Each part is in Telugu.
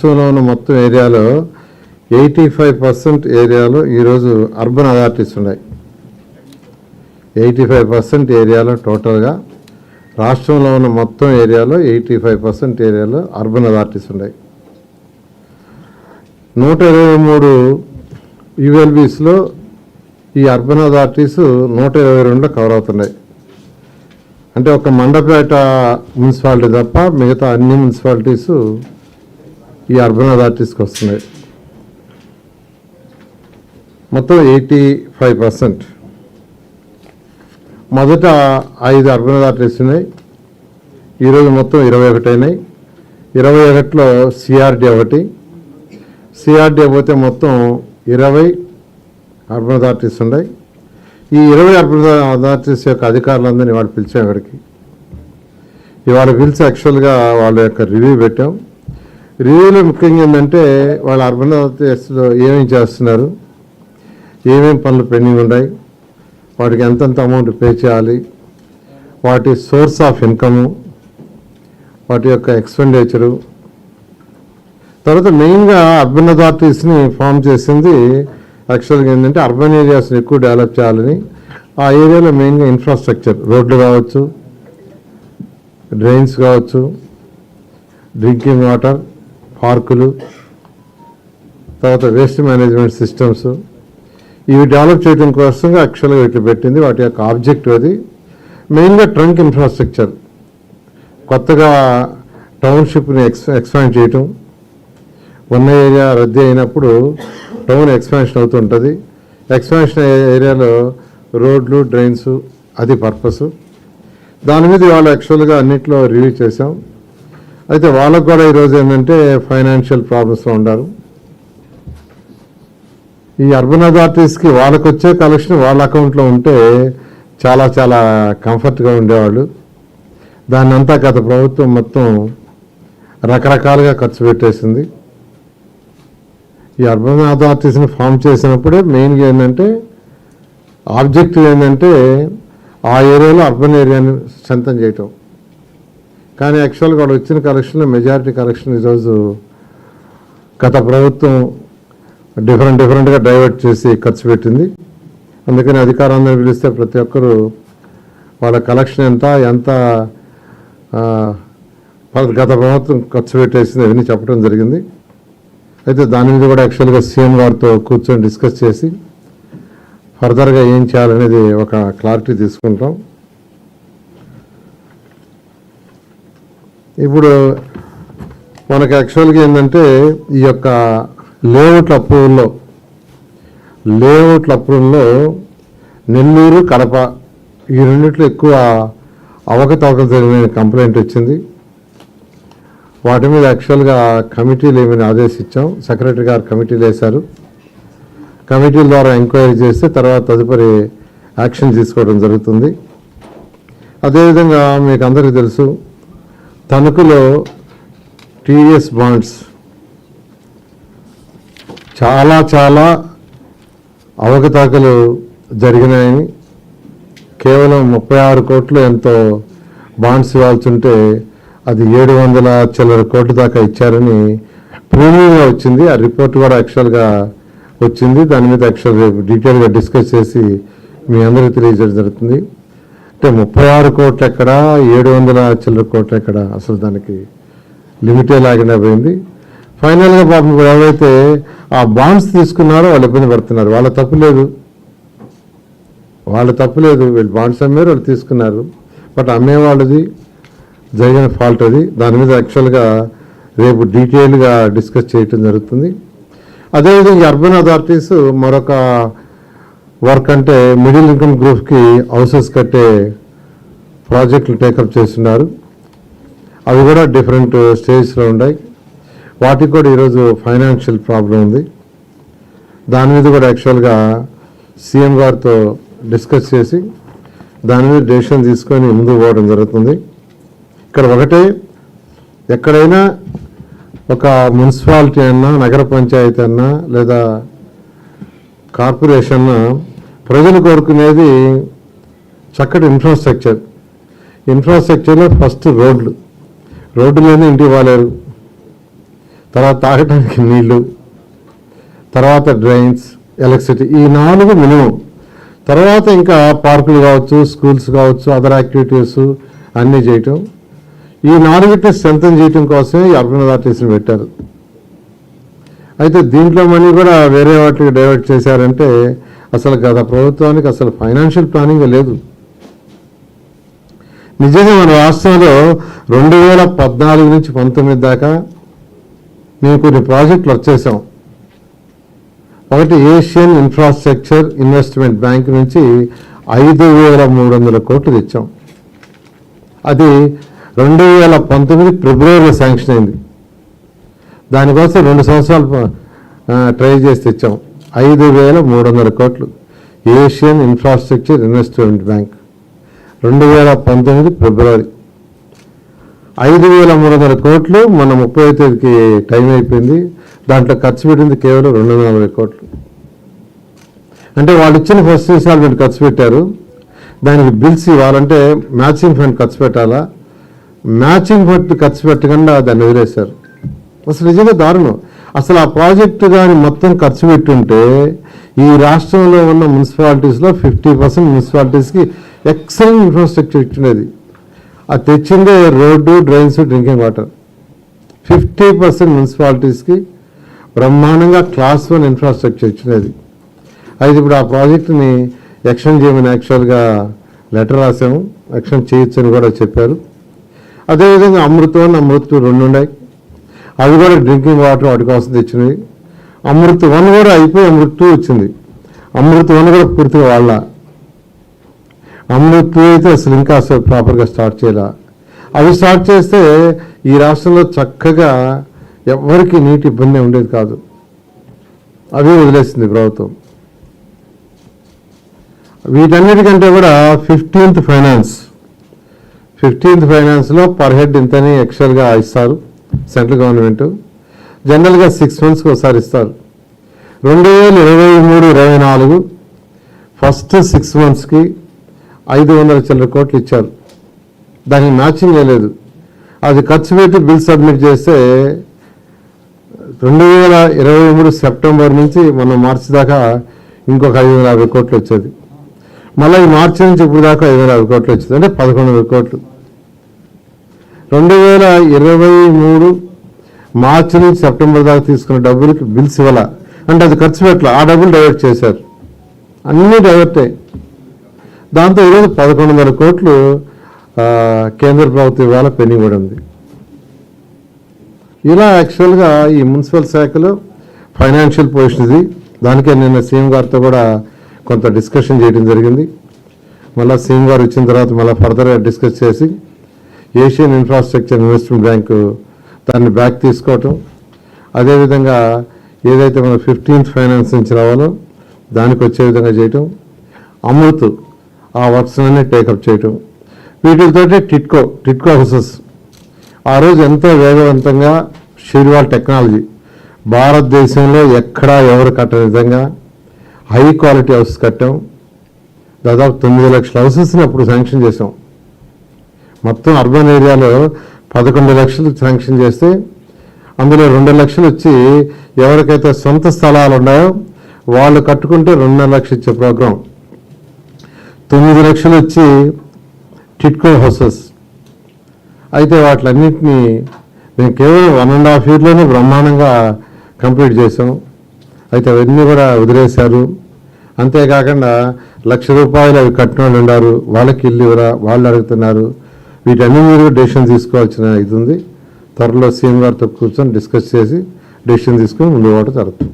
రాష్ట్రంలో ఉన్న మొత్తం ఏరియాలో 85% ఏరియాలో ఈరోజు అర్బన్ అథారిటీస్ ఉన్నాయి. 85% ఏరియాలో టోటల్గా రాష్ట్రంలో ఉన్న మొత్తం ఏరియాలో 85% ఏరియాలో అర్బన్ అథారిటీస్ ఉన్నాయి. 123 యూఎల్బీస్లో ఈ అర్బన్ అథారిటీస్ 122లో కవర్ అవుతున్నాయి. అంటే ఒక మండపేట మున్సిపాలిటీ తప్ప మిగతా అన్ని మున్సిపాలిటీస్ ఈ అర్బన్ అథారిటీస్కి వస్తున్నాయి. మొత్తం 85%. మొదట 5 అర్బన్ అథారిటీస్ ఉన్నాయి. ఈరోజు మొత్తం 21 అయినాయి. 21లో సిఆర్డీ ఒకటి. సిఆర్డీ పోతే మొత్తం 20 అర్బన్ అథారిటీస్ ఉన్నాయి. ఈ 20 అర్బన్ అథారిటీస్ యొక్క అధికారులందరినీ ఇవాళ పిలిచాం. ఇక్కడికి ఇవాళ పిలిచి యాక్చువల్గా వాళ్ళ యొక్క రివ్యూ పెట్టాం. రివ్యూలో ముఖ్యంగా ఏంటంటే వాళ్ళ అర్బన్ అథారిటీస్లో ఏమేమి చేస్తున్నారు, ఏమేమి పనులు పెండింగ్ ఉన్నాయి, వాటికి ఎంతెంత అమౌంట్ పే చేయాలి, వాటి సోర్స్ ఆఫ్ ఇన్కము, వాటి యొక్క ఎక్స్పెండిచరు. తర్వాత మెయిన్గా అర్బన్ అథారిటీస్ని ఫామ్ చేసింది యాక్చువల్గా ఏంటంటే అర్బన్ ఏరియాస్ని ఎక్కువ డెవలప్ చేయాలని. ఆ ఏరియాలో మెయిన్గా ఇన్ఫ్రాస్ట్రక్చర్, రోడ్లు కావచ్చు, డ్రైన్స్ కావచ్చు, డ్రింకింగ్ వాటర్, పార్కులు, తర్వాత వేస్ట్ మేనేజ్మెంట్ సిస్టమ్స్, ఇవి డెవలప్ చేయడం కోసం యాక్చువల్గా ఇట్లా పెట్టింది. వాటి యొక్క ఆబ్జెక్టివ్ అది. మెయిన్గా ట్రంక్ ఇన్ఫ్రాస్ట్రక్చర్, కొత్తగా టౌన్షిప్ని ఎక్స్పాండ్ చేయటం. ఉన్న ఏరియా రద్దీ అయినప్పుడు టౌన్ ఎక్స్పాన్షన్ అవుతుంటుంది. ఎక్స్పాన్షన్ ఏరియాలో రోడ్లు, డ్రైన్స్, అది పర్పస్. దాని మీద వాళ్ళు యాక్చువల్గా అన్నింటిలో రివ్యూ చేసాం. అయితే వాళ్ళకు కూడా ఈరోజు ఏంటంటే ఫైనాన్షియల్ ప్రాబ్లమ్స్లో ఉన్నారు. ఈ అర్బన్ అథారిటీస్కి వాళ్ళకు వచ్చే కలెక్షన్ వాళ్ళ అకౌంట్లో ఉంటే చాలా చాలా కంఫర్ట్గా ఉండేవాళ్ళు. దాన్ని అంతా గత ప్రభుత్వం మొత్తం రకరకాలుగా ఖర్చు పెట్టేసింది. ఈ అర్బన్ అథారిటీస్ని ఫామ్ చేసినప్పుడే మెయిన్గా ఏంటంటే ఆబ్జెక్టివ్ ఏంటంటే ఆ ఏరియాలో అర్బన్ ఏరియాని స్ట్రెంథన్ చేయటం. కానీ యాక్చువల్గా వాళ్ళు వచ్చిన కలెక్షన్లో మెజారిటీ కలెక్షన్ ఈరోజు గత ప్రభుత్వం డిఫరెంట్గా డైవర్ట్ చేసి ఖర్చు పెట్టింది. అందుకని అధికారాన్ని పిలిస్తే ప్రతి ఒక్కరూ వాళ్ళ కలెక్షన్ ఎంత గత ప్రభుత్వం ఖర్చు పెట్టేసింది అవన్నీ చెప్పడం జరిగింది. అయితే దాని మీద కూడా యాక్చువల్గా సీఎం గారితో కూర్చొని డిస్కస్ చేసి ఫర్దర్గా ఏం చేయాలనేది ఒక క్లారిటీ తీసుకుంటాం. ఇప్పుడు మనకు యాక్చువల్గా ఏంటంటే ఈ యొక్క లేఅవుట్ల అప్రూవల్లో నెల్లూరు, కడప ఈ రెండిట్లో ఎక్కువ అవకతవకలు జరిగిన కంప్లైంట్ వచ్చింది. వాటి మీద యాక్చువల్గా కమిటీలు ఏమైనా ఆదేశించాం. సెక్రటరీ గారు కమిటీలు వేశారు. కమిటీల ద్వారా ఎంక్వైరీ చేస్తే తర్వాత తదుపరి యాక్షన్ తీసుకోవడం జరుగుతుంది. అదేవిధంగా మీకు అందరికీ తెలుసు, తణుకులో టీడీఎస్ బాండ్స్ చాలా అవకతవకలు జరిగినాయని, కేవలం 36 కోట్లు ఎంతో బాండ్స్ ఇవ్వాల్సి ఉంటే అది 700 చిల్లర కోట్ల దాకా ఇచ్చారని ప్రీమియంగా వచ్చింది. ఆ రిపోర్ట్ కూడా యాక్చువల్గా వచ్చింది. దాని మీద యాక్చువల్గా డీటెయిల్గా డిస్కస్ చేసి మీ అందరికీ తెలియజేయడం జరుగుతుంది. అంటే 36 కోట్లు ఎక్కడ, 700 చిల్లర కోట్లు ఎక్కడ, అసలు దానికి లిమిటే లాగినా పోయింది. ఫైనల్గా పాపం ఎవరైతే ఆ బాండ్స్ తీసుకున్నారో వాళ్ళు ఇబ్బంది పడుతున్నారు. వాళ్ళ తప్పు లేదు. వీళ్ళు బాండ్స్ అమ్మారు, వాళ్ళు తీసుకున్నారు. బట్ అమ్మేవాళ్ళది జరిగిన ఫాల్ట్ అది. దాని మీద యాక్చువల్గా రేపు డీటెయిల్గా డిస్కస్ చేయటం జరుగుతుంది. అదేవిధంగా అర్బన్ అథారిటీస్ మరొక వర్క్ అంటే మిడిల్ ఇన్కమ్ గ్రూప్కి హౌసెస్ కట్టే ప్రాజెక్టులు టేకప్ చేస్తున్నారు. అవి కూడా డిఫరెంట్ స్టేజ్లో ఉన్నాయి. వాటికి కూడా ఈరోజు ఫైనాన్షియల్ ప్రాబ్లం ఉంది. దాని మీద కూడా యాక్చువల్గా సీఎం గారితో డిస్కస్ చేసి దాని మీద డెసిషన్ తీసుకొని ముందుకు పోవడం జరుగుతుంది. ఇక్కడ ఒకటే, ఎక్కడైనా ఒక మున్సిపాలిటీ అన్నా, నగర పంచాయతీ అన్నా, లేదా కార్పొరేషన్ ప్రజలు కోరుకునేది చక్కటి ఇన్ఫ్రాస్ట్రక్చర్లో ఫస్ట్ రోడ్లు లేని ఇంటికి వాలేరు. తర్వాత తాగడానికి నీళ్లు, తర్వాత డ్రైన్స్, ఎలక్ట్రిసిటీ, ఈ 4 మినిమం. తర్వాత ఇంకా పార్కులు కావచ్చు, స్కూల్స్ కావచ్చు, అదర్ యాక్టివిటీస్ అన్నీ చేయటం. ఈ 4 స్ట్రెంథన్ చేయటం కోసమే ఈ అర్బన్ అథారిటీస్ని పెట్టారు. అయితే దీంట్లో మనీ కూడా వేరే వాటికి డైవర్ట్ చేశారంటే అసలు గత ప్రభుత్వానికి అసలు ఫైనాన్షియల్ ప్లానింగ్ లేదు. నిజంగా మన రాష్ట్రంలో 2014 నుంచి 19 దాకా మేము కొన్ని ప్రాజెక్టులు వచ్చేసాం. ఒకటి ఏషియన్ ఇన్ఫ్రాస్ట్రక్చర్ ఇన్వెస్ట్మెంట్ బ్యాంక్ నుంచి 5,300 కోట్లు తెచ్చాం. అది 2019 ఫిబ్రవరిలో శాంక్షన్ అయింది. దానికోసం 2 సంవత్సరాలు ట్రై చేసి తెచ్చాం. 5,300 కోట్లు ఏషియన్ ఇన్ఫ్రాస్ట్రక్చర్ ఇన్వెస్ట్మెంట్ బ్యాంక్ 2019 ఫిబ్రవరి. 5,300 కోట్లు మన 30వ తేదీకి టైం అయిపోయింది. దాంట్లో ఖర్చు పెట్టింది కేవలం 240 కోట్లు. అంటే వాళ్ళు ఇచ్చిన ఫస్ట్ ఇన్స్టాల్మెంట్ ఖర్చు పెట్టారు. దానికి బిల్స్ ఇవ్వాలంటే మ్యాచింగ్ ఫండ్ ఖర్చు పెట్టాలా, మ్యాచింగ్ ఫండ్ ఖర్చు పెట్టకుండా దాన్ని వదిలేశారు. అసలు నిజంగా దారుణం. అసలు ఆ ప్రాజెక్టు కానీ మొత్తం ఖర్చు పెట్టుంటే ఈ రాష్ట్రంలో ఉన్న మున్సిపాలిటీస్లో 50% మున్సిపాలిటీస్కి ఎక్సలెంట్ ఇన్ఫ్రాస్ట్రక్చర్ ఇచ్చినది. అది తెచ్చిందే రోడ్డు, డ్రైన్స్, డ్రింకింగ్ వాటర్. 50% మున్సిపాలిటీస్కి బ్రహ్మాండంగా క్లాస్ 1 ఇన్ఫ్రాస్ట్రక్చర్ ఇచ్చినది. అయితే ఇప్పుడు ఆ ప్రాజెక్టుని ఎక్స్టెండ్ చేయమని యాక్చువల్గా లెటర్ రాసాము. ఎక్స్టెండ్ చేయొచ్చు అని కూడా చెప్పారు. అదేవిధంగా అమృత్ 1, అమృత్ 2 2 ఉన్నాయి. అవి కూడా డ్రింకింగ్ వాటర్ వాటి కోసం తెచ్చినవి. అమృత్ 1 కూడా అయిపోయి అమృత్ 2 వచ్చింది. అమృత్ 1 కూడా పూర్తిగా వాళ్ళ. అమృత్ 2 అయితే అసలు ఇంకా అసలు ప్రాపర్గా స్టార్ట్ చేయాల. అవి స్టార్ట్ చేస్తే ఈ రాష్ట్రంలో చక్కగా ఎవరికి నీటి ఇబ్బంది ఉండేది కాదు. అవి వదిలేసింది ప్రభుత్వం. వీటన్నిటికంటే కూడా 15th ఫైనాన్స్లో పర్ హెడ్ ఇంతని యాక్చువల్గా ఇస్తారు సెంట్రల్ గవర్నమెంట్. జనరల్గా 6 monthsకి ఒకసారి ఇస్తారు. 2023-24 ఫస్ట్ 6 monthsకి 500 చిల్లర కోట్లు ఇచ్చారు. దానికి మ్యాచింగ్ లేదు. అది ఖర్చు పెట్టి బిల్ సబ్మిట్ చేస్తే 2023 సెప్టెంబర్ నుంచి మనం మార్చి దాకా ఇంకొక 550 కోట్లు వచ్చేది. మళ్ళీ ఈ మార్చి నుంచి ఇప్పుడు దాకా 550 కోట్లు వచ్చింది. అంటే 1,100 కోట్లు. 2023 మార్చి నుంచి సెప్టెంబర్ దాకా తీసుకున్న డబ్బులకి బిల్స్ ఇవ్వాల. అంటే అది ఖర్చు పెట్టాల. ఆ డబ్బులు డైవర్ట్ చేశారు. అన్నీ డైవర్టే. దాంతో ఈరోజు 1,100 కోట్లు కేంద్ర ప్రభుత్వం ఇవాళ పెండింగ్ కూడా ఉంది. ఇలా యాక్చువల్గా ఈ మున్సిపల్ శాఖలో ఫైనాన్షియల్ పొజిషన్ ఇది. దానికే నిన్న సీఎం గారితో కూడా కొంత డిస్కషన్ చేయడం జరిగింది. మళ్ళీ సీఎం గారు వచ్చిన తర్వాత మళ్ళీ ఫర్దర్గా డిస్కస్ చేసి ఏషియన్ ఇన్ఫ్రాస్ట్రక్చర్ ఇన్వెస్ట్మెంట్ బ్యాంకు దాన్ని బ్యాక్ తీసుకోవటం, అదేవిధంగా ఏదైతే మన 15th ఫైనాన్స్ నుంచి రావాలో దానికి వచ్చే విధంగా చేయటం, అమృత్ ఆ వర్క్స్ అన్నీ టేకప్ చేయటం, వీటితోటి టిట్కో హౌసెస్ ఆ రోజు ఎంతో వేగవంతంగా షీర్వాల్ టెక్నాలజీ భారతదేశంలో ఎక్కడా ఎవరు కట్టని విధంగా హై క్వాలిటీ హౌసెస్ కట్టాం. దాదాపు 9 లక్షల హౌసెస్ని అప్పుడు శాంక్షన్ చేసాం. మొత్తం అర్బన్ ఏరియాలో 11 లక్షలు శాంక్షన్ చేస్తే అందులో 2 లక్షలు వచ్చి ఎవరికైతే సొంత స్థలాలు ఉన్నాయో వాళ్ళు కట్టుకుంటే 2.5 లక్షలు ఇచ్చే ప్రోగ్రాం. 9 లక్షలు వచ్చి టిట్కో హౌసెస్. అయితే వాటిలన్నింటినీ మేము కేవలం 1.5 yearలోనే బ్రహ్మాండంగా కంప్లీట్ చేసాం. అయితే అవన్నీ కూడా వదిలేశారు. అంతేకాకుండా ₹1,00,000 అవి కట్టిన వాళ్ళు ఉన్నారు, వాళ్ళకి ఇల్లు ఇవ్వరా, వాళ్ళు అడుగుతున్నారు. వీటన్ని మీరు డెసిషన్ తీసుకోవాల్సిన ఇది ఉంది. త్వరలో సీఎం గారితో కూర్చొని డిస్కస్ చేసి డెసిషన్ తీసుకొని ముందు పోవడం జరుగుతుంది.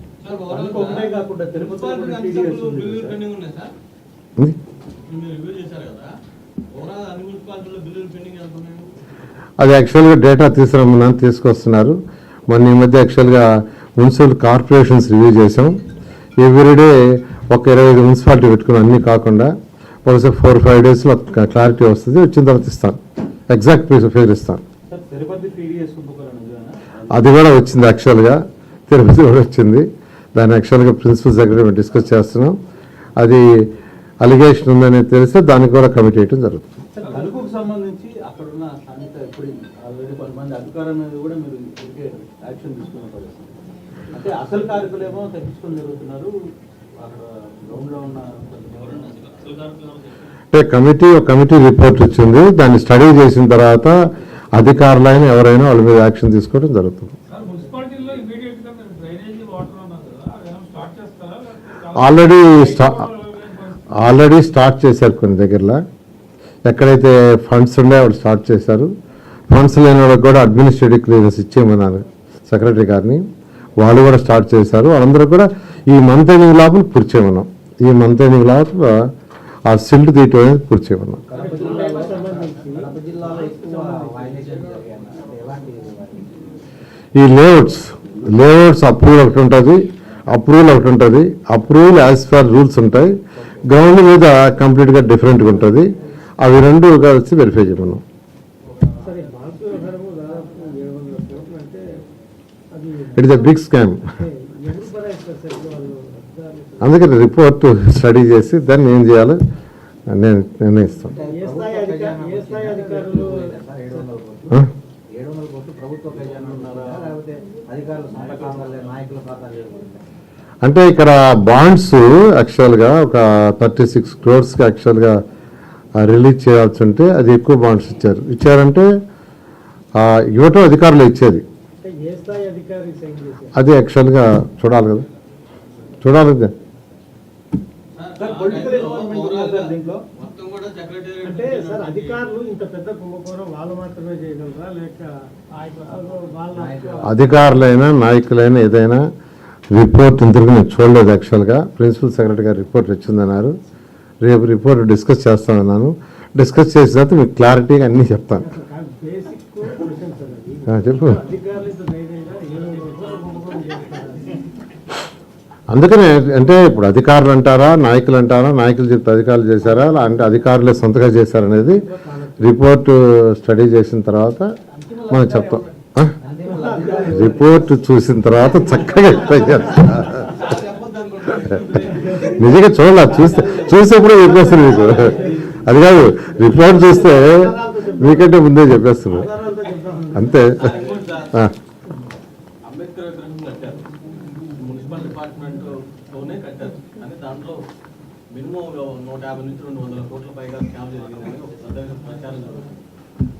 అది యాక్చువల్గా డేటా తీసుకొస్తున్నారు. మొన్న ఈ మధ్య యాక్చువల్గా మున్సిపల్ కార్పొరేషన్స్ రివ్యూ చేసాం. ఎవ్రీడే ఒక 25 మున్సిపాలిటీ పెట్టుకున్నాం. అన్నీ కాకుండా ఒకసారి 4-5 daysలో క్లారిటీ వస్తుంది. వచ్చిన తర్వాత ఇస్తాను, ఎగ్జాక్ట్ ఫిగర్ ఇస్తాను. అది కూడా వచ్చింది. యాక్చువల్గా తిరుపతి కూడా వచ్చింది. దాన్ని యాక్చువల్గా ప్రిన్సిపల్ సెక్రటరీ డిస్కస్ చేస్తున్నాం. అది అలిగేషన్ ఉందని తెలిస్తే దానికి కూడా కమిట్ చేయడం జరుగుతుంది. తరఫున స్థానిక ఇప్పుడు ఆల్రెడీ కొంతమంది అధికారుల మీద కూడా మీరు ఇప్పటికే యాక్షన్ తీసుకున్న పరిస్థితి. అంటే అసలు కార్మికులేమో తగ్గించుకొని జరుగుతున్నారు, అక్కడ గ్రౌండ్లో ఉన్న అంటే కమిటీ రిపోర్ట్ వచ్చింది. దాన్ని స్టడీ చేసిన తర్వాత అధికారులైన ఎవరైనా వాళ్ళ మీద యాక్షన్ తీసుకోవడం జరుగుతుంది. ఆల్రెడీ స్టార్ట్ చేశారు కొన్ని దగ్గరలో. ఎక్కడైతే ఫండ్స్ ఉన్నాయో వాళ్ళు స్టార్ట్ చేశారు. ఫండ్స్ లేని వాళ్ళకి కూడా అడ్మినిస్ట్రేటివ్ క్లియరెన్స్ ఇచ్చేయమన్నారు సెక్రటరీ గారిని. వాళ్ళు కూడా స్టార్ట్ చేశారు. వాళ్ళందరూ కూడా ఈ మంత్ ఎండింగ్ లోపల పూర్తి చేయమన్నాం. ఈ మంత్ ఎండింగ్ లోపల ఆ సిల్ట్ తీయటం అనేది పూర్తి చేయమన్నాం. ఈ లేఅవుట్స్ అప్రూవల్ ఒకటి ఉంటుంది, అప్రూవల్ యాజ్ పర్ రూల్స్ ఉంటాయి. గ్రౌండ్ మీద కంప్లీట్గా డిఫరెంట్గా ఉంటుంది. అవి రెండు కలిసి వెరిఫై చేయమన్నాం. It is a big scam. అందుకని రిపోర్ట్ స్టడీ చేసి దాన్ని ఏం చేయాలో నేను నిర్ణయిస్తాను. అంటే ఇక్కడ బాండ్స్ యాక్చువల్గా ఒక 36 crores యాక్చువల్గా రిలీజ్ చేయాల్సి ఉంటే అది ఎక్కువ బాండ్స్ ఇచ్చారంటే ఇవ్వటం అధికారులు ఇచ్చేది. అది యాక్చువల్గా చూడాలి కదా. అంటే సార్ అధికారులు ఇంత పెద్ద కుంభకోణం వాళ్ళు మాత్రమే చేయగలరా లేక అధికారులైనా నాయకులైనా ఏదైనా రిపోర్ట్ ఇంతవరకు నేను చూడలేదు. యాక్చువల్గా ప్రిన్సిపల్ సెక్రటరీ గారు రిపోర్ట్ వచ్చిందన్నారు. రేపు రిపోర్ట్ డిస్కస్ చేస్తామన్నాను. డిస్కస్ చేసిన తర్వాత మీకు క్లారిటీగా అన్నీ చెప్తాను. చెప్పు. అందుకనే అంటే ఇప్పుడు అధికారులు అంటారా నాయకులు అంటారా, నాయకులు చెప్తే అధికారులు చేశారా అంటే అధికారులే సొంతగా చేశారనేది రిపోర్టు స్టడీ చేసిన తర్వాత మనం చెప్తాం. రిపోర్ట్ చూసిన తర్వాత చక్కగా ఎక్స్ప్లెయిన్ చేస్తా. నిజంగా చూడాలి, చూసేప్పుడే చెప్పేస్తాను మీకు. అది కాదు, రిపోర్ట్ చూస్తే మీకంటే ముందే చెప్పేస్తున్నాను అంతే. మున్సిపల్ డిపార్ట్మెంట్ లోనే కట్టారు కానీ దాంట్లో మినిమం 150 నుంచి 200 కోట్ల పైగా స్కామ్ జరిగిందని ఒక పెద్ద ప్రచారం జరుగుతుంది.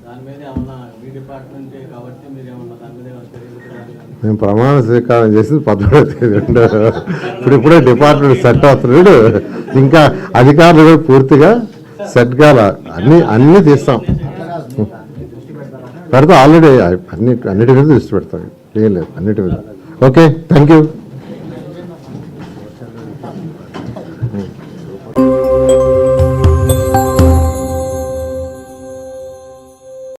దాని మీద ఏమన్నా మీ డిపార్ట్మెంటే కాబట్టి మీరు ఏమన్నా దాని మీద మేము ప్రమాణ స్వీకారం చేసింది 17వ తేదీ. ఇప్పుడే డిపార్ట్మెంట్ సెట్ అవుతున్నాడు. ఇంకా అధికారులు కూడా పూర్తిగా సెట్ కాల. అన్నీ తీస్తాం, పెడతాం. ఆల్రెడీ అన్నిటి మీద దృష్టి పెడతాం. ఏం లేదు, అన్నిటి మీద. Okay, thank you.